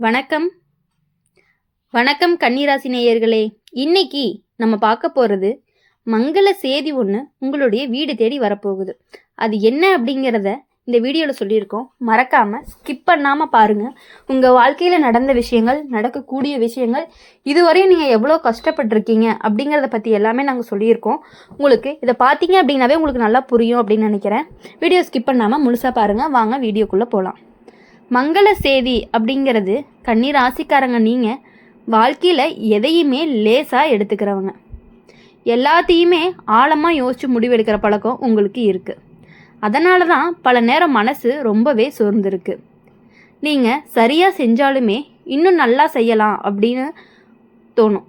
வணக்கம் வணக்கம் கன்னிராசி நேயர்களே. இன்னைக்கு நம்ம பார்க்க போகிறது மங்கள செய்தி ஒன்று உங்களுடைய வீடு தேடி வரப்போகுது. அது என்ன அப்படிங்கிறத இந்த வீடியோவில் சொல்லியிருக்கோம். மறக்காமல் ஸ்கிப் பண்ணாமல் பாருங்கள். உங்கள் வாழ்க்கையில் நடந்த விஷயங்கள், நடக்கக்கூடிய விஷயங்கள், இதுவரையும் நீங்கள் எவ்வளோ கஷ்டப்பட்டிருக்கீங்க அப்படிங்கிறத பற்றி எல்லாமே நாங்கள் சொல்லியிருக்கோம். உங்களுக்கு இதை பார்த்தீங்க அப்படின்னாவே உங்களுக்கு நல்லா புரியும் அப்படின்னு நினைக்கிறேன். வீடியோ ஸ்கிப் பண்ணாமல் முழுசாக பாருங்கள். வாங்க வீடியோக்குள்ளே போகலாம். மங்கள செய்தி அப்படிங்கிறது கன்னி ராசிக்காரங்க, நீங்கள் வாழ்க்கையில் எதையுமே லேசாக எடுத்துக்கிறவங்க. எல்லாத்தையுமே ஆழமாக யோசித்து முடிவெடுக்கிற பழக்கம் உங்களுக்கு இருக்குது. அதனால தான் பல நேரம் மனசு ரொம்பவே சோர்ந்துருக்கு. நீங்கள் சரியாக செஞ்சாலுமே இன்னும் நல்லா செய்யலாம் அப்படின்னு தோணும்.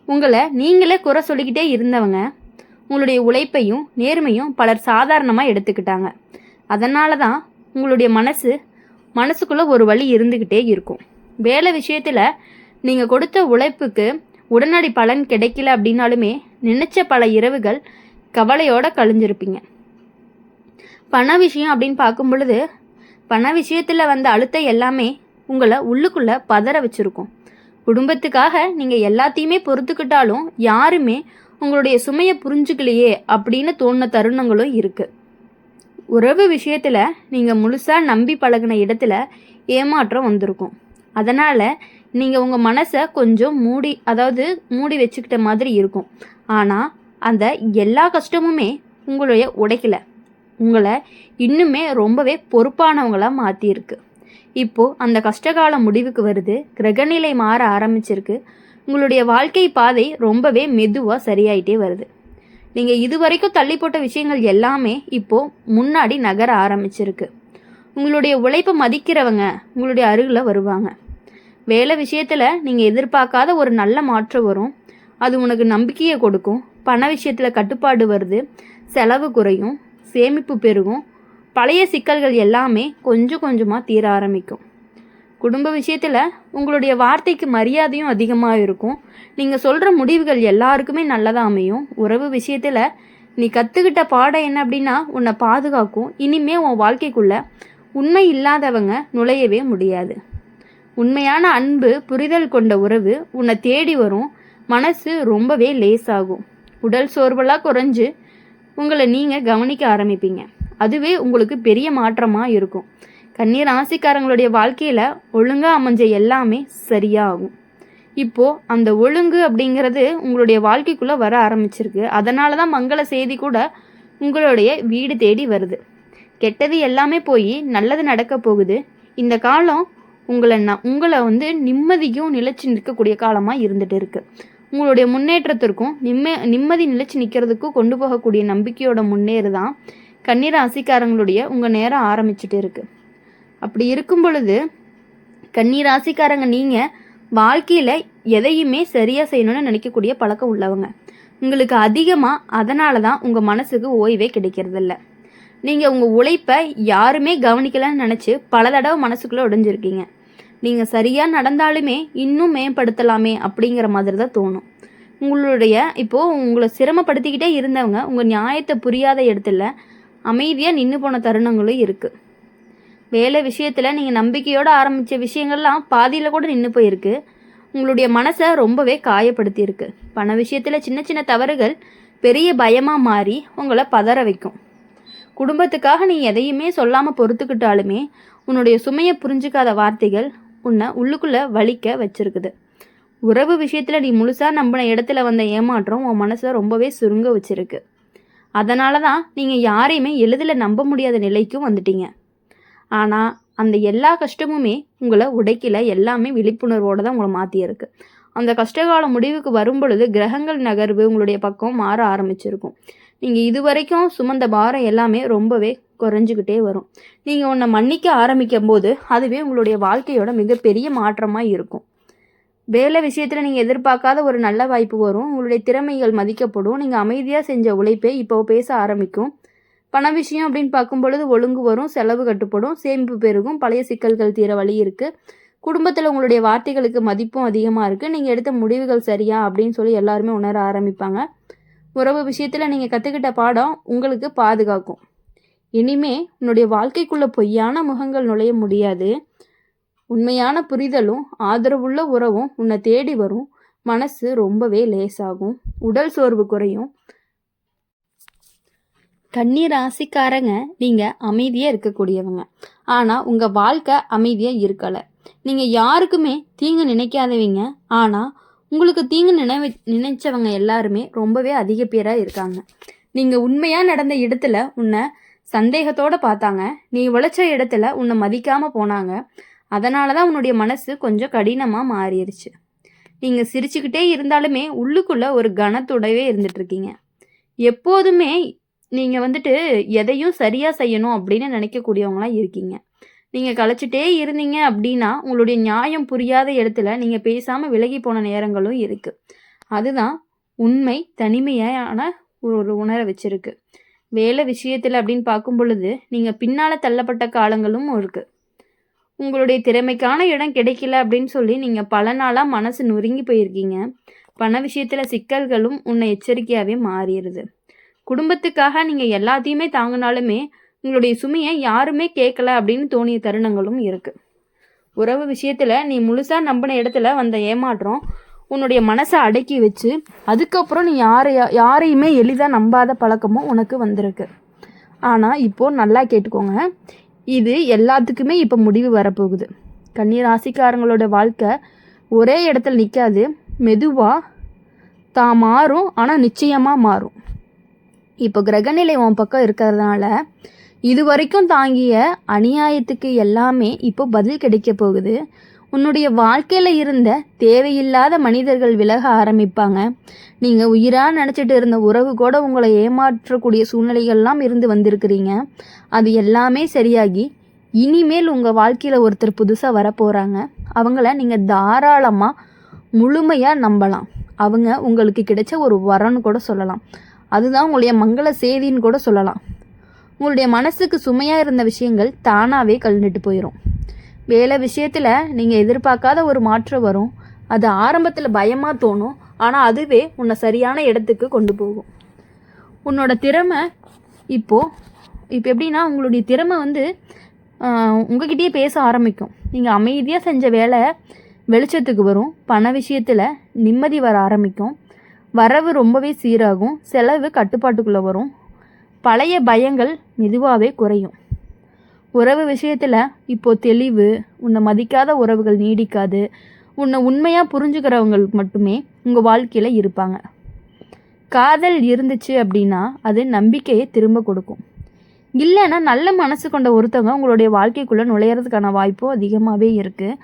உங்களை நீங்களே குறை சொல்லிக்கிட்டே இருந்தவங்க உங்களுடைய உழைப்பையும் நேர்மையும் பலர் சாதாரணமாக எடுத்துக்கிட்டாங்க. அதனால தான் உங்களுடைய மனசுக்குள்ளே ஒரு வழி இருந்துக்கிட்டே இருக்கும். வேலை விஷயத்தில் நீங்கள் கொடுத்த உழைப்புக்கு உடனடி பலன் கிடைக்கல அப்படின்னாலுமே நினச்ச பல இரவுகள் கவலையோடு கழிஞ்சிருப்பீங்க. பண விஷயம் அப்படின்னு பார்க்கும் பொழுது பண விஷயத்தில் வந்த அழுத்தம் எல்லாமே உங்களை உள்ளுக்குள்ளே பதற வச்சுருக்கும். குடும்பத்துக்காக நீங்கள் எல்லாத்தையுமே பொறுத்துக்கிட்டாலும் யாருமே உங்களுடைய சுமையை புரிஞ்சுக்கலையே அப்படின்னு தோணின தருணங்களும் இருக்குது. உறவு விஷயத்தில் நீங்கள் முழுசாக நம்பி பழகின இடத்துல ஏமாற்றம் வந்திருக்கும். அதனால் நீங்கள் உங்கள் மனசை கொஞ்சம் மூடி வச்சுக்கிட்ட மாதிரி இருக்கும். ஆனால் அந்த எல்லா கஷ்டமுமே உங்களுடைய உடைக்கலை, உங்களை இன்னுமே ரொம்பவே பொறுப்பானவங்களாக மாற்றியிருக்கு. இப்போது அந்த கஷ்டகால முடிவுக்கு வருது. கிரகநிலை மாற ஆரம்பிச்சிருக்கு. உங்களுடைய வாழ்க்கை பாதை ரொம்பவே மெதுவாக சரியாயிட்டே வருது. நீங்கள் இதுவரைக்கும் தள்ளி போட்ட விஷயங்கள் எல்லாமே இப்போது முன்னாடி நகர ஆரம்பிச்சிருக்கு. உங்களுடைய உழைப்பை மதிக்கிறவங்க உங்களுடைய அருகில் வருவாங்க. வேலை விஷயத்தில் நீங்கள் எதிர்பார்க்காத ஒரு நல்ல மாற்றம் வரும். அது உனக்கு நம்பிக்கையை கொடுக்கும். பண விஷயத்தில் கட்டுப்பாடு வருது. செலவு குறையும், சேமிப்பு பெருகும். பழைய சிக்கல்கள் எல்லாமே கொஞ்சம் கொஞ்சமாக தீர ஆரம்பிக்கும். குடும்ப விஷயத்தில் உங்களுடைய வார்த்தைக்கு மரியாதையும் அதிகமாக இருக்கும். நீங்கள் சொல்கிற முடிவுகள் எல்லாருக்குமே நல்லதாக அமையும். உறவு விஷயத்தில் நீ கற்றுக்கிட்ட பாடம் என்ன அப்படின்னா உன்னை பாதுகாக்கும். இனிமே உன் வாழ்க்கைக்குள்ளே உண்மை இல்லாதவங்க நுழையவே முடியாது. உண்மையான அன்பு, புரிதல் கொண்ட உறவு உன்னை தேடி வரும். மனசு ரொம்பவே லேசாகும். உடல் சோர்வெல்லாம் குறைஞ்சு உங்களை நீங்கள் கவனிக்க ஆரம்பிப்பீங்க. அதுவே உங்களுக்கு பெரிய மாற்றமாக இருக்கும். கன்னி ராசிக்காரங்களுடைய வாழ்க்கையில் ஒழுங்காக அமைஞ்ச எல்லாமே சரியாகும். இப்போது அந்த ஒழுங்கு அப்படிங்கிறது உங்களுடைய வாழ்க்கைக்குள்ளே வர ஆரம்பிச்சிருக்கு. அதனால தான் மங்கள செய்தி கூட உங்களுடைய வீடு தேடி வருது. கெட்டது எல்லாமே போய் நல்லது நடக்க போகுது. இந்த காலம் உங்களை நிம்மதியும் நிலைச்சி நிற்கக்கூடிய காலமாக இருந்துகிட்டு இருக்குது. உங்களுடைய முன்னேற்றத்திற்கும் நிம்மதி நிலைச்சி நிற்கிறதுக்கும் கொண்டு போகக்கூடிய நம்பிக்கையோட முன்னேறுதான் கன்னி ராசிக்காரங்களுடைய உங்கள் நேரம் ஆரம்பிச்சுட்டு இருக்குது. அப்படி இருக்கும் பொழுது கன்னி ராசிக்காரங்க, நீங்கள் வாழ்க்கையில் எதையுமே சரியாக செய்யணும்னு நினைக்கக்கூடிய பழக்கம் உள்ளவங்க. உங்களுக்கு அதிகமாக அதனால தான் உங்கள் மனசுக்கு ஓய்வே கிடைக்கிறதில்ல. நீங்கள் உங்கள் உழைப்பை யாருமே கவனிக்கலன்னு நினச்சி பல தடவை மனசுக்குள்ளே உடைஞ்சிருக்கீங்க. நீங்கள் சரியாக நடந்தாலுமே இன்னும் மேம்படுத்தலாமே அப்படிங்கிற மாதிரி தான் தோணும். உங்களை சிரமப்படுத்திக்கிட்டே இருந்தவங்க உங்கள் நியாயத்தை புரியாத இடத்துல அமைதியாக நின்று போன தருணங்களும் இருக்குது. வேலை விஷயத்தில் நீங்கள் நம்பிக்கையோடு ஆரம்பித்த விஷயங்கள்லாம் பாதியில் கூட நின்று போயிருக்கு. உங்களுடைய மனசை ரொம்பவே காயப்படுத்தியிருக்கு. பண விஷயத்தில் சின்ன சின்ன தவறுகள் பெரிய பயமாக மாறி உங்களை பதற வைக்கும். குடும்பத்துக்காக நீ எதையுமே சொல்லாமல் பொறுத்துக்கிட்டாலுமே உன்னுடைய சுமையை புரிஞ்சிக்காத வார்த்தைகள் உன்னை உள்ளுக்குள்ளே வலிக்க வச்சிருக்குது. உறவு விஷயத்தில் நீ முழுசாக நம்பின இடத்துல வந்த ஏமாற்றம் உன் மனசை ரொம்பவே சுருங்க வச்சிருக்கு. அதனால தான் நீங்கள் யாரையுமே எளிதில் நம்ப முடியாத நிலைக்கும் வந்துட்டீங்க. ஆனால் அந்த எல்லா கஷ்டமுமே உங்களை உடைக்கல, எல்லாமே விழிப்புணர்வோடு தான் உங்களை மாற்றியிருக்கு. அந்த கஷ்டகால முடிவுக்கு வரும் பொழுது கிரகங்கள் நகர்வு உங்களுடைய பக்கம் மாற ஆரம்பிச்சிருக்கும். நீங்கள் இதுவரைக்கும் சுமந்த பாரம் எல்லாமே ரொம்பவே குறைஞ்சிக்கிட்டே வரும். நீங்கள் உன்னை மன்னிக்க ஆரம்பிக்கும் போது அதுவே உங்களுடைய வாழ்க்கையோட மிகப்பெரிய மாற்றமாக இருக்கும். வேலை விஷயத்தில் நீங்கள் எதிர்பார்க்காத ஒரு நல்ல வாய்ப்பு வரும். உங்களுடைய திறமைகள் மதிக்கப்படும். நீங்கள் அமைதியாக செஞ்ச உழைப்பே இப்போ பேச ஆரம்பிக்கும். பண விஷயம் அப்படின்னு பார்க்கும் பொழுது ஒழுங்கு வரும், செலவு கட்டுப்படும், சேமிப்பு பெருகும், பழைய சிக்கல்கள் தீர வழி இருக்குது. குடும்பத்தில் உங்களுடைய வார்த்தைகளுக்கு மதிப்பும் அதிகமாக இருக்குது. நீங்கள் எடுத்த முடிவுகள் சரியா அப்படின்னு சொல்லி எல்லாருமே உணர ஆரம்பிப்பாங்க. உறவு விஷயத்தில் நீங்கள் கற்றுக்கிட்ட பாடம் உங்களுக்கு பாதுகாக்கும். இனிமே உன்னுடைய வாழ்க்கைக்குள்ளே பொய்யான முகங்கள் நுழைய முடியாது. உண்மையான புரிதலும் ஆதரவுள்ள உறவும் உன்னை தேடி வரும். மனசு ரொம்பவே லேசாகும். உடல் சோர்வு குறையும். கன்னி ராசிக்காரங்க நீங்கள் அமைதியாக இருக்கக்கூடியவங்க. ஆனால் உங்கள் வாழ்க்கை அமைதியாக இருக்கலை. நீங்கள் யாருக்குமே தீங்கு நினைக்காதவங்க. ஆனால் உங்களுக்கு தீங்கு நினைச்சவங்க எல்லாருமே ரொம்பவே அதிக பேராக இருக்காங்க. நீங்கள் உண்மையாக நடந்த இடத்துல உன்னை சந்தேகத்தோடு பார்த்தாங்க. நீ உழைச்ச இடத்துல உன்னை மதிக்காமல் போனாங்க. அதனால தான் உன்னுடைய மனசு கொஞ்சம் கடினமாக மாறிடுச்சு. நீங்கள் சிரிச்சுக்கிட்டே இருந்தாலுமே உள்ளுக்குள்ளே ஒரு கனத்தோடவே இருந்துகிட்ருக்கீங்க. எப்போதுமே நீங்கள் எதையும் சரியாக செய்யணும் அப்படின்னு நினைக்கக்கூடியவங்களாம் இருக்கீங்க. நீங்கள் கலைச்சிட்டே இருந்தீங்க அப்படின்னா உங்களுடைய நியாயம் புரியாத இடத்துல நீங்கள் பேசாமல் விலகி போன நேரங்களும் இருக்குது. அதுதான் உண்மை தனிமையான ஒரு உணர வச்சிருக்கு. வேலை விஷயத்தில் அப்படின்னு பார்க்கும் பொழுது நீங்கள் பின்னால் தள்ளப்பட்ட காலங்களும் இருக்குது. உங்களுடைய திறமைக்கான இடம் கிடைக்கல அப்படின்னு சொல்லி நீங்கள் பல நாளாக மனசு நொறுங்கி போயிருக்கீங்க. பண விஷயத்தில் சிக்கல்களும் உன்னை எச்சரிக்கையாகவே மாறிடுது. குடும்பத்துக்காக நீங்கள் எல்லாத்தையுமே தாங்கினாலுமே உங்களுடைய சுமையை யாருமே கேட்கல அப்படின்னு தோணிய தருணங்களும் இருக்குது. உறவு விஷயத்தில் நீ முழுசாக நம்பின இடத்துல வந்த ஏமாற்றம் உன்னுடைய மனசை அடக்கி வச்சு அதுக்கப்புறம் நீ யாரையுமே எளிதாக நம்பாத பழக்கமும் உனக்கு வந்திருக்கு. ஆனால் இப்போது நல்லா கேட்டுக்கோங்க, இது எல்லாத்துக்குமே இப்போ முடிவு வரப்போகுது. கன்னி ராசிக்காரங்களோட வாழ்க்கை ஒரே இடத்துல நிற்காது. மெதுவாக தான் மாறும், ஆனால் நிச்சயமாக மாறும். இப்போ கிரகநிலை உன் பக்கம் இருக்கிறதுனால இது வரைக்கும் தாங்கிய அநியாயத்துக்கு எல்லாமே இப்போ பதில் கிடைக்க போகுது. உன்னுடைய வாழ்க்கையில் இருந்த தேவையில்லாத மனிதர்கள் விலக ஆரம்பிப்பாங்க. நீங்கள் உயிராக நினச்சிட்டு இருந்த உறவு கூட உங்களை ஏமாற்றக்கூடிய சூழ்நிலைகள்லாம் இருந்து வந்திருக்கிறீங்க. அது எல்லாமே சரியாகி இனிமேல் உங்கள் வாழ்க்கையில் ஒருத்தர் புதுசாக வரப்போகிறாங்க. அவங்கள நீங்கள் தாராளமாக முழுமையாக நம்பலாம். அவங்க உங்களுக்கு கிடைச்ச ஒரு வரன்னு கூட சொல்லலாம். அதுதான் உங்களுடைய மங்கள செய்தின்னு கூட சொல்லலாம். உங்களுடைய மனசுக்கு சுமையாக இருந்த விஷயங்கள் தானாகவே கழண்டுட்டு போயிடும். வேலை விஷயத்தில் நீங்கள் எதிர்பார்க்காத ஒரு மாற்றம் வரும். அது ஆரம்பத்தில் பயமாக தோணும், ஆனால் அதுவே உன்னை சரியான இடத்துக்கு கொண்டு போகும். உன்னோட திறமை இப்போ எப்படின்னா உங்களுடைய திறமை உங்ககிட்டயே பேச ஆரம்பிக்கும். நீங்கள் அமைதியாக செஞ்ச வேலை வெளிச்சத்துக்கு வரும். பண விஷயத்தில் நிம்மதி வர ஆரம்பிக்கும். வரவு ரொம்பவே சீராகும். செலவு கட்டுப்பாட்டுக்குள்ளே வரும். பழைய பயங்கள் மெதுவாகவே குறையும். உறவு விஷயத்தில் இப்போது தெளிவு. உன்னை மதிக்காத உறவுகள் நீடிக்காது. உன்னை உண்மையாக புரிஞ்சுக்கிறவங்களுக்கு மட்டுமே உங்கள் வாழ்க்கையில் இருப்பாங்க. காதல் இருந்துச்சு அப்படின்னா அது நம்பிக்கையை திரும்ப கொடுக்கும். இல்லைன்னா நல்ல மனசு கொண்ட ஒருத்தவங்க உங்களுடைய வாழ்க்கைக்குள்ளே நுழையிறதுக்கான வாய்ப்பும் அதிகமாகவே இருக்குது.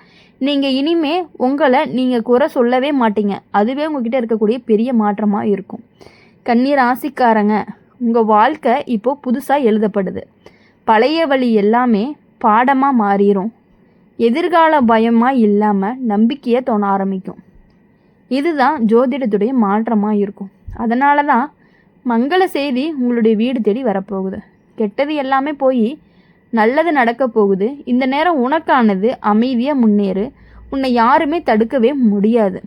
நீங்கள் இனிமே உங்களை நீங்கள் குறை சொல்லவே மாட்டீங்க. அதுவே உங்ககிட்ட இருக்கக்கூடிய பெரிய மாற்றமாக இருக்கும். கன்னி ராசிக்காரங்க, உங்கள் வாழ்க்கை இப்போது புதுசாக எழுதப்படுது. பழைய வழி எல்லாமே பாடமாக மாறிடும். எதிர்கால பயமாக இல்லாமல் நம்பிக்கையை தோண ஆரம்பிக்கும். இதுதான் ஜோதிடத்துடைய மாற்றமாக இருக்கும். அதனால தான் மங்கள செய்தி உங்களுடைய வீடு தேடி வரப்போகுது. கெட்டது எல்லாமே போய் நல்லது நடக்க போகுது. இந்த நேரம் உனக்கானது. அமைதியாக முன்னேறு. உன்னை யாருமே தடுக்கவே முடியாது.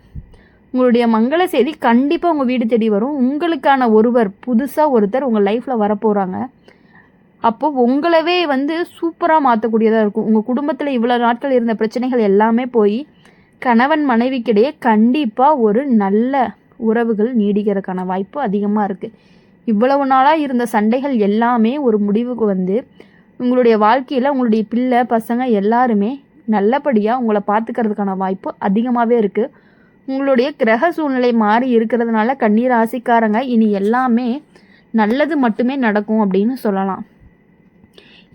உங்களுடைய மங்கள செய்தி கண்டிப்பாக உங்கள் வீடு தேடி வரும். உங்களுக்கான ஒருவர் புதுசாக ஒருத்தர் உங்கள் லைஃப்பில் வரப்போகிறாங்க. அப்போது உங்களவே சூப்பராக மாற்றக்கூடியதாக இருக்கும். உங்கள் குடும்பத்தில் இவ்வளோ நாட்கள் இருந்த பிரச்சனைகள் எல்லாமே போய் கணவன் மனைவிக்கிடையே கண்டிப்பாக ஒரு நல்ல உறவுகள் நீடிக்கிறதுக்கான வாய்ப்பு அதிகமாக இருக்குது. இவ்வளவு நாளாக இருந்த சண்டைகள் எல்லாமே ஒரு முடிவுக்கு உங்களுடைய வாழ்க்கையில் உங்களுடைய பிள்ளை பசங்க எல்லாருமே நல்லபடியாக உங்களை பார்த்துக்கிறதுக்கான வாய்ப்பு அதிகமாகவே இருக்குது. உங்களுடைய கிரக சூழ்நிலை மாறி இருக்கிறதுனால கன்னி ராசிக்காரங்க இனி எல்லாமே நல்லது மட்டுமே நடக்கும் அப்படின்னு சொல்லலாம்.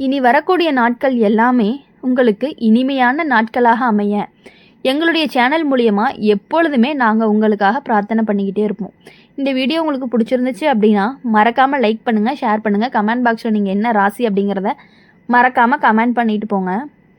இனி வரக்கூடிய நாட்கள் எல்லாமே உங்களுக்கு இனிமையான நாட்களாக அமைய எங்களுடைய சேனல் மூலியமாக எப்பொழுதுமே நாங்கள் உங்களுக்காக பிரார்த்தனை பண்ணிக்கிட்டே இருப்போம். இந்த வீடியோ உங்களுக்கு பிடிச்சிருந்துச்சு அப்படின்னா மறக்காமல் லைக் பண்ணுங்கள், ஷேர் பண்ணுங்கள். கமெண்ட் பாக்ஸில் நீங்கள் என்ன ராசி அப்படிங்கிறத மறக்காமல் கமெண்ட் பண்ணிட்டு போங்க.